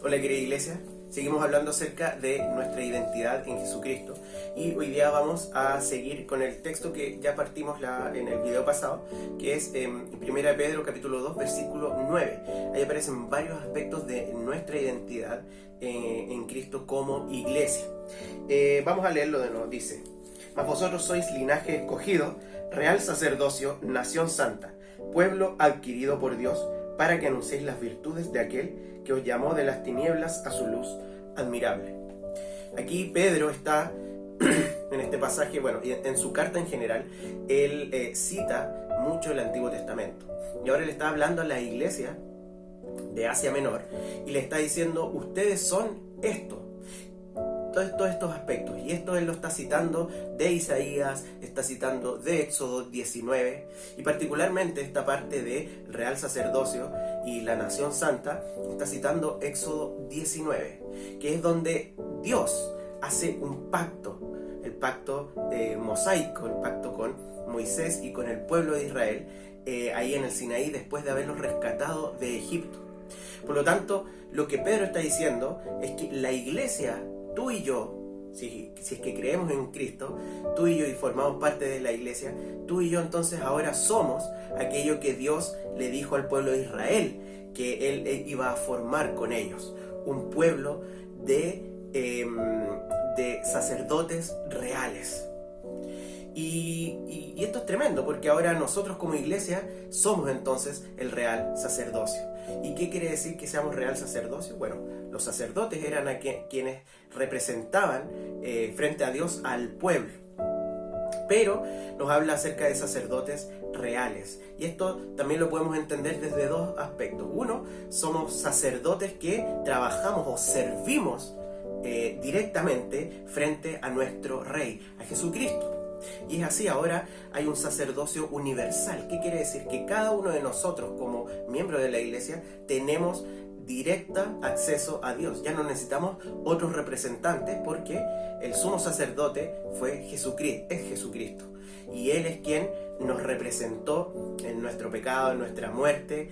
Hola querida iglesia, seguimos hablando acerca de nuestra identidad en Jesucristo y hoy día vamos a seguir con el texto que ya partimos en el video pasado, que es en 1 Pedro capítulo 2 versículo 9. Ahí aparecen varios aspectos de nuestra identidad en Cristo como iglesia. Vamos a leerlo de nuevo. Dice: mas vosotros sois linaje escogido, real sacerdocio, nación santa, pueblo adquirido por Dios, para que anunciéis las virtudes de aquel que os llamó de las tinieblas a su luz admirable. Aquí Pedro está, en este pasaje, bueno, en su carta en general, él cita mucho el Antiguo Testamento. Y ahora le está hablando a la iglesia de Asia Menor y le está diciendo: ustedes son esto. Todos estos aspectos, y esto él lo está citando de Isaías, está citando de Éxodo 19, y particularmente esta parte de real sacerdocio y la nación santa, está citando Éxodo 19, que es donde Dios hace un pacto, el pacto mosaico, el pacto con Moisés y con el pueblo de Israel, ahí en el Sinaí, después de haberlos rescatado de Egipto. Por lo tanto, lo que Pedro está diciendo es que la iglesia, tú y yo, si es que creemos en Cristo, tú y yo y formamos parte de la iglesia, tú y yo entonces ahora somos aquello que Dios le dijo al pueblo de Israel que Él iba a formar con ellos, un pueblo de sacerdotes reales. Y esto es tremendo, porque ahora nosotros como iglesia somos entonces el real sacerdocio. ¿Y qué quiere decir que seamos real sacerdocio? Bueno, los sacerdotes eran quienes representaban frente a Dios al pueblo. Pero nos habla acerca de sacerdotes reales. Y esto también lo podemos entender desde dos aspectos. Uno, somos sacerdotes que trabajamos o servimos directamente frente a nuestro Rey, a Jesucristo. Y es así, ahora hay un sacerdocio universal. ¿Qué quiere decir? Que cada uno de nosotros como miembros de la iglesia tenemos directa acceso a Dios. Ya no necesitamos otros representantes, porque el sumo sacerdote fue Jesucristo, es Jesucristo. Y Él es quien nos representó en nuestro pecado, en nuestra muerte,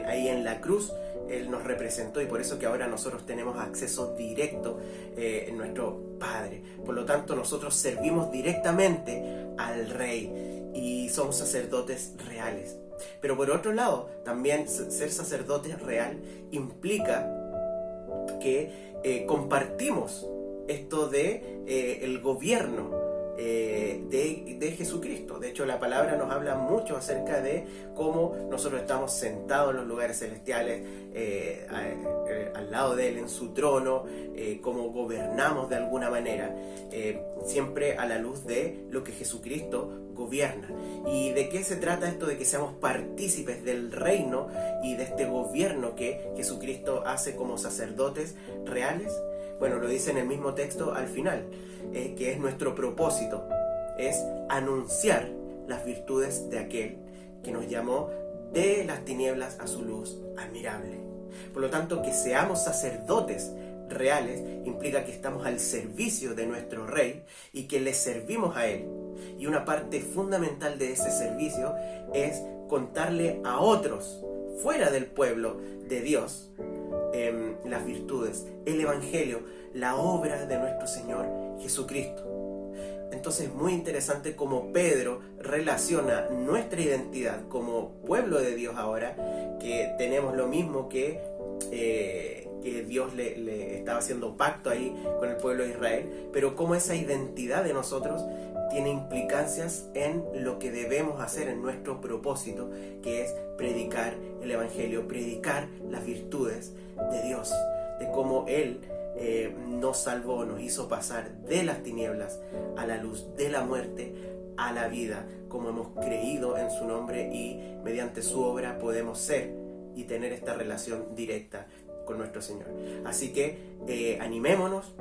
ahí en la cruz. Él nos representó, y por eso que ahora nosotros tenemos acceso directo en nuestro Padre. Por lo tanto, nosotros servimos directamente al Rey y somos sacerdotes reales. Pero por otro lado, también ser sacerdote real implica que compartimos esto de el gobierno de Jesucristo. De hecho, la palabra nos habla mucho acerca de cómo nosotros estamos sentados en los lugares celestiales, al lado de Él en su trono, cómo gobernamos de alguna manera, siempre a la luz de lo que Jesucristo gobierna. ¿Y de qué se trata esto de que seamos partícipes del reino y de este gobierno que Jesucristo hace como sacerdotes reales? Bueno, lo dice en el mismo texto al final, que es nuestro propósito, es anunciar las virtudes de aquel que nos llamó de las tinieblas a su luz admirable. Por lo tanto, que seamos sacerdotes reales implica que estamos al servicio de nuestro Rey y que le servimos a Él. Y una parte fundamental de ese servicio es contarle a otros fuera del pueblo de Dios las virtudes, el Evangelio, la obra de nuestro Señor Jesucristo. Entonces es muy interesante cómo Pedro relaciona nuestra identidad como pueblo de Dios ahora, que tenemos lo mismo que Dios le estaba haciendo pacto ahí con el pueblo de Israel, pero cómo esa identidad de nosotros tiene implicancias en lo que debemos hacer, en nuestro propósito, que es predicar el Evangelio, predicar las virtudes de Dios, de cómo Él nos salvó, nos hizo pasar de las tinieblas a la luz, de la muerte a la vida, como hemos creído en su nombre y mediante su obra podemos ser y tener esta relación directa con nuestro Señor. Así que animémonos,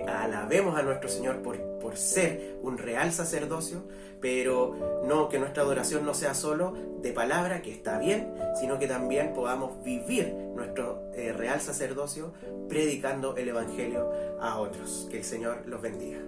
alabemos a nuestro Señor por ser un real sacerdocio, pero no que nuestra adoración no sea solo de palabra, que está bien, sino que también podamos vivir nuestro real sacerdocio predicando el Evangelio a otros. Que el Señor los bendiga.